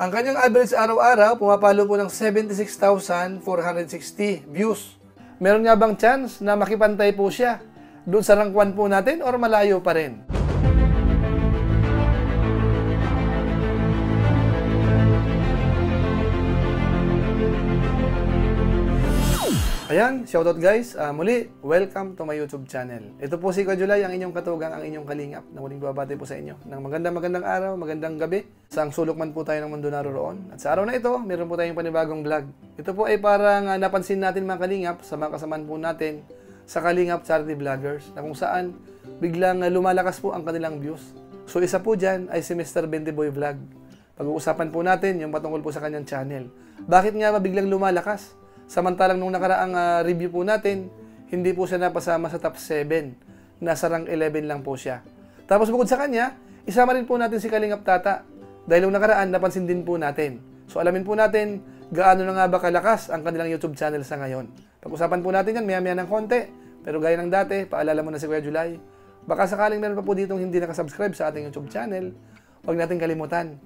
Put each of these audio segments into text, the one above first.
Ang kanyang average araw-araw, pumapalo po ng 76,460 views. Meron nga bang chance na makipantay po siya doon sa rank 1 po natin or malayo pa rin? Ayan, shoutout guys. Muli, welcome to my YouTube channel. Ito po si Kuya Julay, ang inyong katugang, ang inyong kalingap na muling babati po sa inyo ng magandang araw, magandang gabi. Saang sulok man po tayo ng mundo naroroon. At sa araw na ito, meron po tayong panibagong vlog. Ito po ay parang napansin natin mga kalingap sa mga kasamaan po natin sa Kalingap Charity Vloggers na kung saan biglang lumalakas po ang kanilang views. So isa po dyan ay si Mr. Bentyboy Vlog. Pag-uusapan po natin yung patungkol po sa kanyang channel. Bakit nga ba biglang lumalakas? Samantalang nung nakaraang review po natin, hindi po siya napasama sa top 7. Nasa rank 11 lang po siya. Tapos bukod sa kanya, isama rin po natin si Kalingap Tata. Dahil nung nakaraan, napansin din po natin. So alamin po natin, gaano na nga ba kalakas ang kanilang YouTube channel sa ngayon. Pag-usapan po natin yan, maya-maya ng konti. Pero gaya ng dati, paalala mo na si Kuya Julay. Baka sakaling meron pa po ditong hindi nakasubscribe sa ating YouTube channel, huwag natin kalimutan.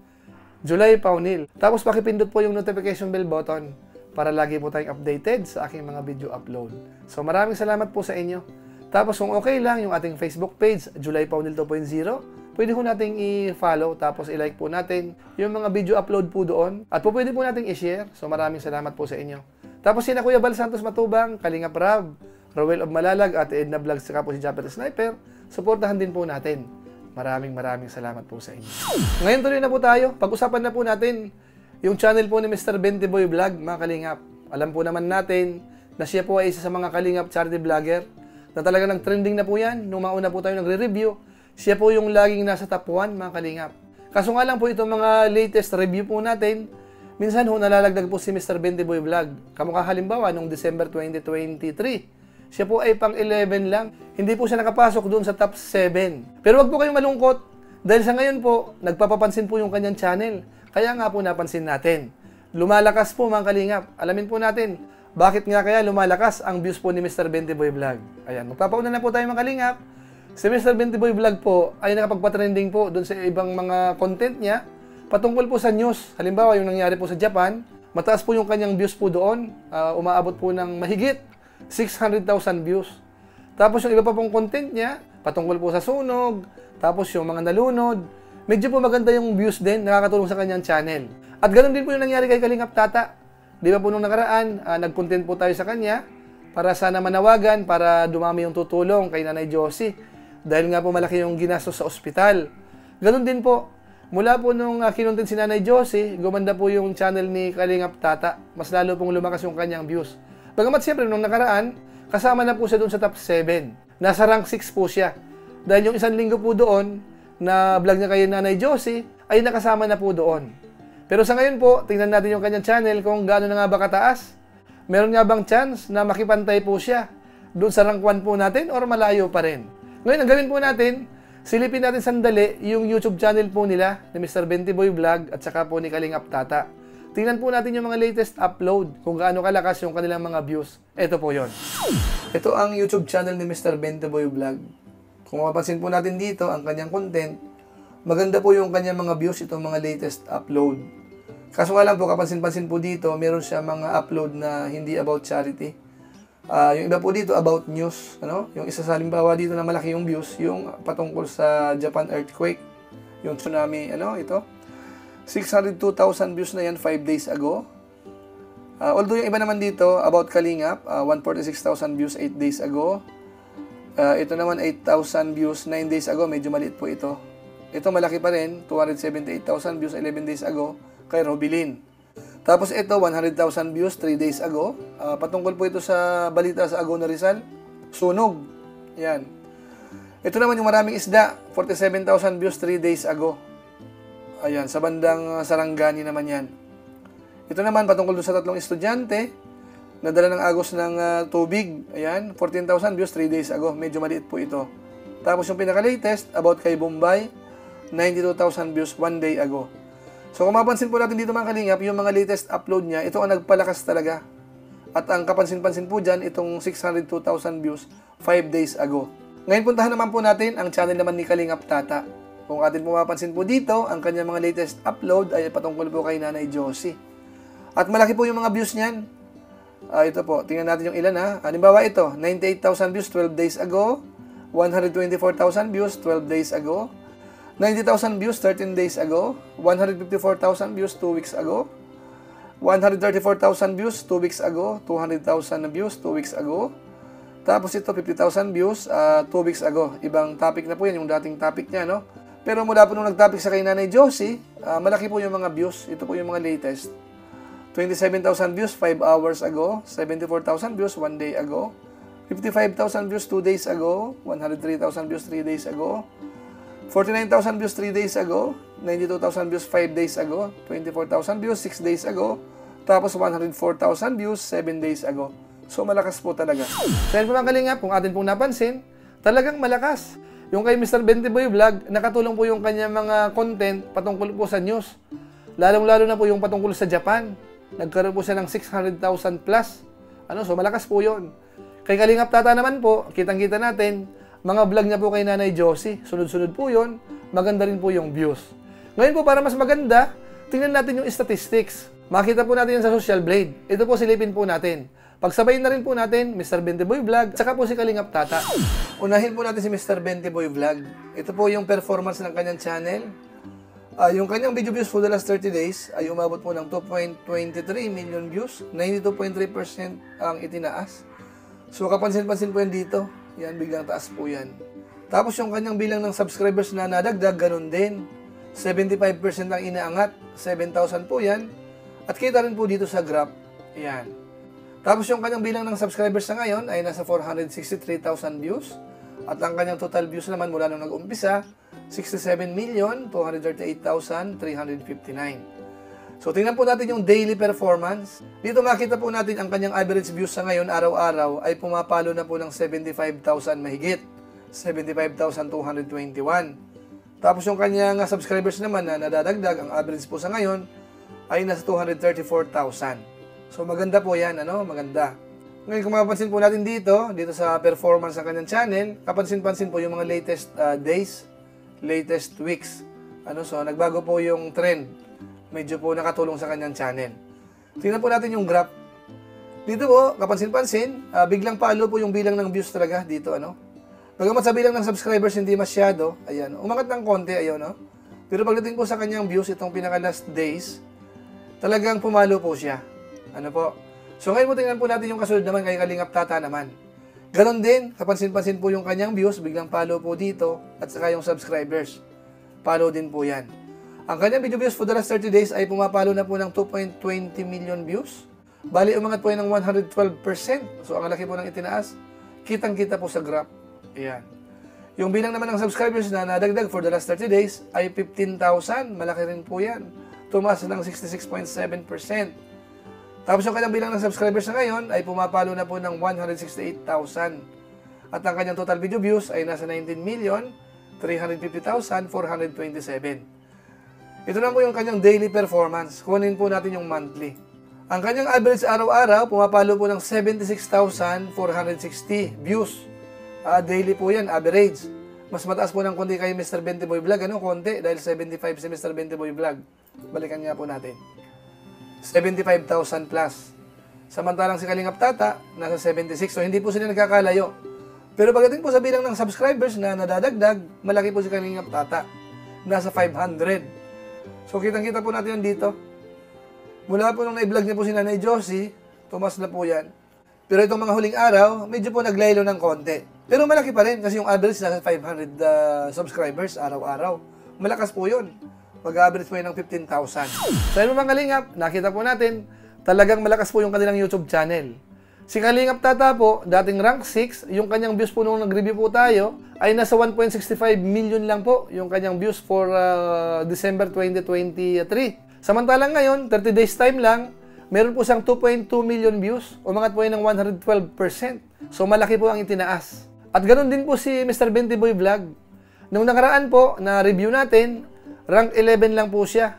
Julay Paunil. Tapos pakipindot po yung notification bell button para lagi po tayong updated sa aking mga video upload. So maraming salamat po sa inyo. Tapos kung okay lang yung ating Facebook page, Julay Paunil 2.0, pwede po nating i-follow tapos i-like po natin yung mga video upload po doon. At po pwede po nating i-share. So maraming salamat po sa inyo. Tapos sina Kuya Bal Santos Matubang, Kalingap Rab, Rowel of Malalag, Ate Edna Vlogs, saka po si Japper Sniper, suportahan din po natin. Maraming salamat po sa inyo. Ngayon tuloy na po tayo. Pag-usapan na po natin yung channel po ni Mr. Bentyboy Vlog, mga kalingap. Alam po naman natin na siya po ay isa sa mga kalingap charity vlogger na talaga nag-trending na po yan. Nung mauna po tayo nagre-review, siya po yung laging nasa top 1, mga kalingap. Kaso nga lang po itong mga latest review po natin, minsan ho nalalagdag po si Mr. Bentyboy Vlog. Kamukha halimbawa, nung December 2023, siya po ay pang 11 lang. Hindi po siya nakapasok doon sa top 7. Pero wag po kayong malungkot dahil sa ngayon po, nagpapapansin po yung kanyang channel. Kaya nga po napansin natin. Lumalakas po mga kalingap. Alamin po natin, bakit nga kaya lumalakas ang views po ni Mr. Bentyboy Vlog. Ayan, magpapauna na po tayo mga kalingap. Si Mr. Bentyboy Vlog po ay nakapagpa-trending po doon sa ibang mga content niya patungkol po sa news. Halimbawa, yung nangyari po sa Japan, mataas po yung kanyang views po doon. Umaabot po ng mahigit 600,000 views. Tapos yung iba pa pong content niya, patungkol po sa sunog, tapos yung mga nalunod, medyo po maganda yung views din, nakakatulong sa kanyang channel. At ganoon din po yung nangyari kay Kalingap Tata. Di ba po nung nakaraan, nag-content po tayo sa kanya para sana manawagan, para dumami yung tutulong kay Nanay Josie. Dahil nga po malaki yung ginastos sa ospital. Ganoon din po, mula po nung kinontent si Nanay Josie, gumanda po yung channel ni Kalingap Tata. Mas lalo pong lumakas yung kanyang views. Bagamat siyempre nung nakaraan, kasama na po siya doon sa top 7. Nasa rank 6 po siya. Dahil yung isang linggo po doon, na vlog niya kay Nanay Josie, ay nakasama na po doon. Pero sa ngayon po, tingnan natin yung kanyang channel kung gaano na nga ba kataas. Meron nga bang chance na makipantay po siya doon sa rank 1 po natin or malayo pa rin? Ngayon, ang gawin po natin, silipin natin sandali yung YouTube channel po nila ni Mr. Bentyboy Vlog at saka po ni Kalingap Tata. Tingnan po natin yung mga latest upload kung gaano kalakas yung kanilang mga views. Ito po yon. Ito ang YouTube channel ni Mr. Bentyboy Vlog. Kung mapapansin po natin dito, ang kanyang content, maganda po yung kanyang mga views, itong mga latest upload. Kaso nga lang po, kapansin-pansin po dito, meron siya mga upload na hindi about charity. Yung iba po dito, about news. Yung isa sa halimbawa dito na malaki yung views, yung patungkol sa Japan earthquake, yung tsunami, ito. 602,000 views na yan 5 days ago. Although yung iba naman dito, about Kalingap, 146,000 views 8 days ago. Ito naman 8,000 views 9 days ago, medyo maliit po ito. Ito malaki pa rin, 278,000 views 11 days ago kay Robilin. Tapos ito 100,000 views 3 days ago. Patungkol po ito sa balita sa Agona Rizal, sunog. Yan. Ito naman yung maraming isda, 47,000 views 3 days ago. Ayan, sa bandang Sarangani naman yan. Ito naman patungkol sa tatlong estudyante nadala ng agos ng tubig. Ayan, 14,000 views 3 days ago. Medyo maliit po ito. Tapos yung pinaka-latest, about kay Bombay, 92,000 views 1 day ago. So kung mapansin po natin dito mga kalingap, yung mga latest upload niya, ito ang nagpalakas talaga. At ang kapansin-pansin po dyan, itong 602,000 views 5 days ago. Ngayon puntahan naman po natin ang channel naman ni Kalingap Tata. Kung atin pumapansin po dito, ang kanyang mga latest upload ay patungkol po kay Nanay Josie. At malaki po yung mga views niyan. Ito po, tingnan natin yung ilan ha. Halimbawa ito, 98,000 views 12 days ago, 124,000 views 12 days ago, 90,000 views 13 days ago, 154,000 views 2 weeks ago, 134,000 views 2 weeks ago, 200,000 views 2 weeks ago. Tapos ito 50,000 views 2 weeks ago. Ibang topic na po yan, yung dating topic niya, no? Pero mula po nung nag-topic sa kay Nanay Josie, malaki po yung mga views. Ito po yung mga latest. 27,000 views 5 hours ago, 74,000 views 1 day ago, 55,000 views 2 days ago, 103,000 views 3 days ago, 49,000 views 3 days ago, 92,000 views 5 days ago, 24,000 views 6 days ago, tapos 104,000 views 7 days ago. So malakas po talaga. So yun po mga kalingap, kung atin pong napansin, talagang malakas. Yung kay Mr. Bentiboy Vlog, nakatulong po yung kanya mga content patungkol po sa news. Lalong-lalo na po yung patungkol sa Japan. Nagkaroon po siya ng 600,000 plus. So malakas po yun. Kay Kalingap Tata naman po, kitang-kita natin, mga vlog niya po kay Nanay Josie. Sunod-sunod po yun. Maganda rin po yung views. Ngayon po, para mas maganda, tingnan natin yung statistics. Makita po natin yan sa Social Blade. Ito po silipin po natin. Pagsabayin na rin po natin, Mr. Bentiboy Vlog, saka po si Kalingap Tata. Unahin po natin si Mr. Bentiboy Vlog. Ito po yung performance ng kanyang channel. Yung kanyang video views for the last 30 days ay umabot po ng 2.23 million views. 92.3% ang itinaas. So kapansin-pansin po yan dito. Yan, biglang taas po yan. Tapos yung kanyang bilang ng subscribers na nadagdag, ganun din. 75% ang inaangat. 7,000 po yan. At kita rin po dito sa graph. Yan. Tapos yung kanyang bilang ng subscribers na ngayon ay nasa 463,000 views. At ang kanyang total views naman mula nung nag-umpisa, 67,238,359. So tingnan po natin yung daily performance. Dito makita po natin ang kanyang average views sa ngayon araw-araw ay pumapalo na po ng 75,000 mahigit. 75,221. Tapos yung kanyang subscribers naman na nadadagdag, ang average po sa ngayon ay nasa 234,000. So maganda po yan, maganda. Ngayon kung mapapansin po natin dito sa performance ng kanyang channel, kapansin-pansin po yung mga latest days, latest weeks. So nagbago po yung trend. Medyo po nakatulong sa kanyang channel. Tingnan po natin yung graph. Dito po, kapansin-pansin, biglang palo po yung bilang ng views talaga dito, Bagamat sa bilang ng subscribers hindi masyado, ayan, umangat ng konti, ayun, Pero pagdating po sa kanyang views, itong pinaka last days, talagang pumalo po siya. So ngayon po tingnan po natin yung kasunod naman kay Kalingap Tata naman. Ganon din, kapansin-pansin po yung kanyang views, biglang follow po dito, at saka yung subscribers. Follow din po yan. Ang kanyang video views for the last 30 days ay pumapalo na po ng 2.20 million views. Bali, umangat po yan ng 112%. So ang laki po ng itinaas. Kitang-kita po sa graph. Ayan. Yung bilang naman ng subscribers na nadagdag for the last 30 days ay 15,000. Malaki rin po yan. Tumaas ng 66.7%. Tapos yung kanyang bilang ng subscribers na ngayon ay pumapalo na po ng 168,000. At ang kanyang total video views ay nasa 19,350,427. Ito na po yung kanyang daily performance. Kunin po natin yung monthly. Ang kanyang average araw-araw, pumapalo po ng 76,460 views. Daily po yan, average. Mas mataas po ng konti kay Mr. Bentiboy Vlog. Konti, dahil 75 si Mr. Bentiboy Vlog. Balikan nga po natin. 75,000 plus. Samantalang si Kalingap Tata, nasa 76. So, hindi po sila nagkakalayo. Pero pagdating po sa bilang ng subscribers na nadadagdag, malaki po si Kalingap Tata. Nasa 500. So, kitang-kita po natin yan dito. Mula po nung na-vlog niya po si Nanay Josie, tumas na po yan. Pero itong mga huling araw, medyo po naglaylo ng konti. Pero malaki pa rin kasi yung average nasa 500 subscribers araw-araw. Malakas po yun. Mag-average po yun ng 15,000. So yun mga Kalingap, nakita po natin, talagang malakas po yung kanilang YouTube channel. Si Kalingap Tata po, dating rank 6, yung kanyang views po nung nag-review po tayo, ay nasa 1.65 million lang po yung kanyang views for December 2023. Samantalang ngayon, 30 days time lang, meron po siyang 2.2 million views, umangat po yun ng 112%. So malaki po ang itinaas. At ganoon din po si Mr. Bentiboy Vlog. Nung nakaraan po, na review natin, rank 11 lang po siya.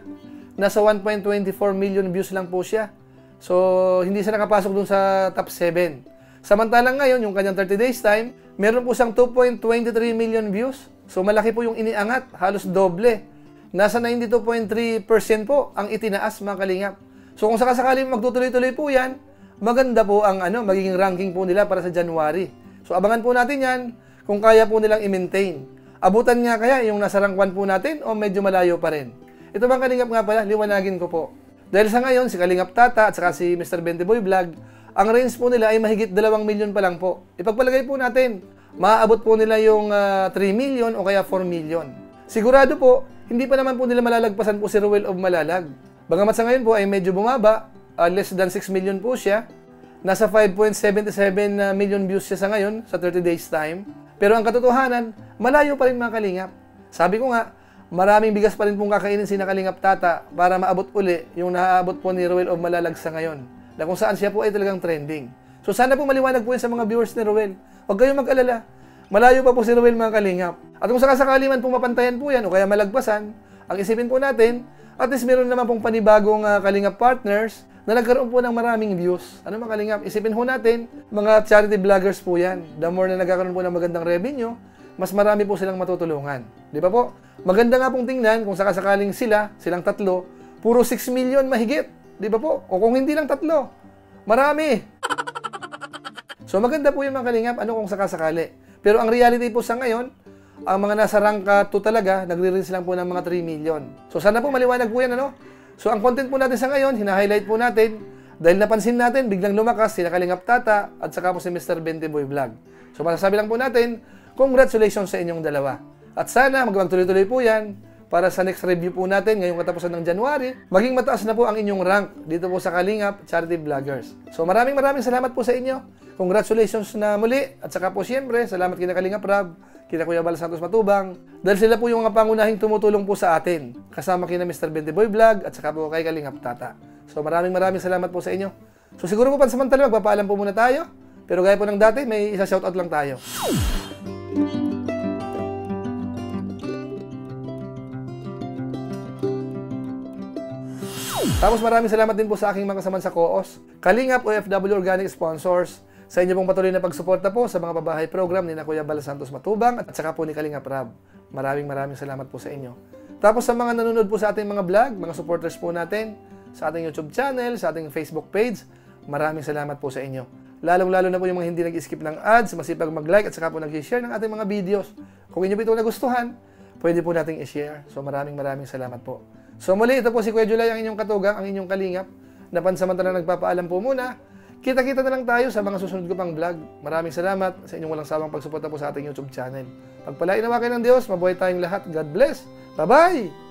Nasa 1.24 million views lang po siya. So, hindi siya nakapasok dun sa top 7. Samantalang ngayon, yung kanyang 30 days time, meron po siyang 2.23 million views. So malaki po yung iniangat, halos doble. Nasa 92.3% po ang itinaas mga kalingap. So kung sakasakali magtutuloy-tuloy po yan, maganda po ang magiging ranking po nila para sa January. So abangan po natin yan kung kaya po nilang i-maintain. Abutan nga kaya yung nasa rank 1 po natin o medyo malayo pa rin. Ito bang kalingap nga pala, liwanagin ko po. Dahil sa ngayon, si Kalingap Tata at saka si Mr. Bendiboy Vlog, ang range po nila ay mahigit 2 milyon pa lang po. Ipagpalagay po natin, maaabot po nila yung 3 million o kaya 4 million. Sigurado po, hindi pa naman po nila malalagpasan po si Ruel of Malalag. Bagamat sa ngayon po ay medyo bumaba, less than 6 million po siya. Nasa 5.77 million views siya sa ngayon, sa 30 days time. Pero ang katotohanan, malayo pa rin mga kalingap. Sabi ko nga, maraming bigas pa rin pong kakainin si Kalingap Tata para maabot uli yung naaabot po ni Ruel of Malalag sa ngayon. Na kung saan siya po ay talagang trending. So sana po maliwanag po yan sa mga viewers ni Ruel. Huwag kayong mag-alala. Malayo pa po si Ruel mga kalingap. At kung sakasakali man po mapantayan po yan o kaya malagpasan, ang isipin po natin, at least meron naman pong panibagong kalingap partners na nagkaroon po ng maraming views. Ano mga kalingap? Isipin po natin, mga charity vloggers po yan. The more na nagkakaroon po ng magandang revenue, mas marami po silang matutulungan. Di ba po? Maganda nga pong tingnan kung sakasakaling silang tatlo, puro 6 million mahigit. Di ba po? O kung hindi lang tatlo, marami. So maganda po yung mga kalingap, kung sakasakali. Pero ang reality po sa ngayon, ang mga nasa rank 2 talaga, nagre-reach lang po ng mga 3 million. So sana po maliwanag po yan, So ang content po natin sa ngayon, hina-highlight po natin, dahil napansin natin, biglang lumakas sila Kalingap Tata at saka po si Mr. Bendiboy Vlog. So masasabi lang po natin, congratulations sa inyong dalawa. At sana magtuloy-tuloy po yan para sa next review po natin ngayong katapusan ng January, maging mataas na po ang inyong rank dito po sa Kalingap Charity Vloggers. So maraming salamat po sa inyo. Congratulations na muli. At saka po siyempre, salamat kina Kalingap Rab, kina Kuya Bal Santos Matubang, dahil sila po yung mga pangunahing tumutulong po sa atin. Kasama kina Mr. Bendiboy Vlog at saka po kay Kalingap Tata. So maraming salamat po sa inyo. So siguro po pansamantala, magpapaalam po muna tayo. Pero gaya po ng dati, may isa shoutout lang tayo. Tapos maraming salamat din po sa aking mga kasamahan sa COOS, Kalingap OFW Organic Sponsors, sa inyo pong patuloy na pagsuporta po sa mga pabahay program ni Kuya Bal Santos Matubang at saka po ni Kalingap Rab. Maraming salamat po sa inyo. Tapos sa mga nanonood po sa ating mga vlog, mga supporters po natin, sa ating YouTube channel, sa ating Facebook page, maraming salamat po sa inyo. Lalong-lalo na po yung mga hindi nag-skip ng ads, masipag mag-like at saka po nag-share ng ating mga videos. Kung inyo po ito nagustuhan, pwede po nating i-share. So maraming salamat po. So muli, ito po si Kuya Julay, ang inyong katugang, ang inyong kalingap, na pansamantalang nagpapaalam po muna. Kita-kita na lang tayo sa mga susunod ko pang vlog. Maraming salamat sa inyong walang sawang pagsuporta po sa ating YouTube channel. Pagpalain nawa kayo ng Diyos, mabuhay tayong lahat. God bless. Bye-bye!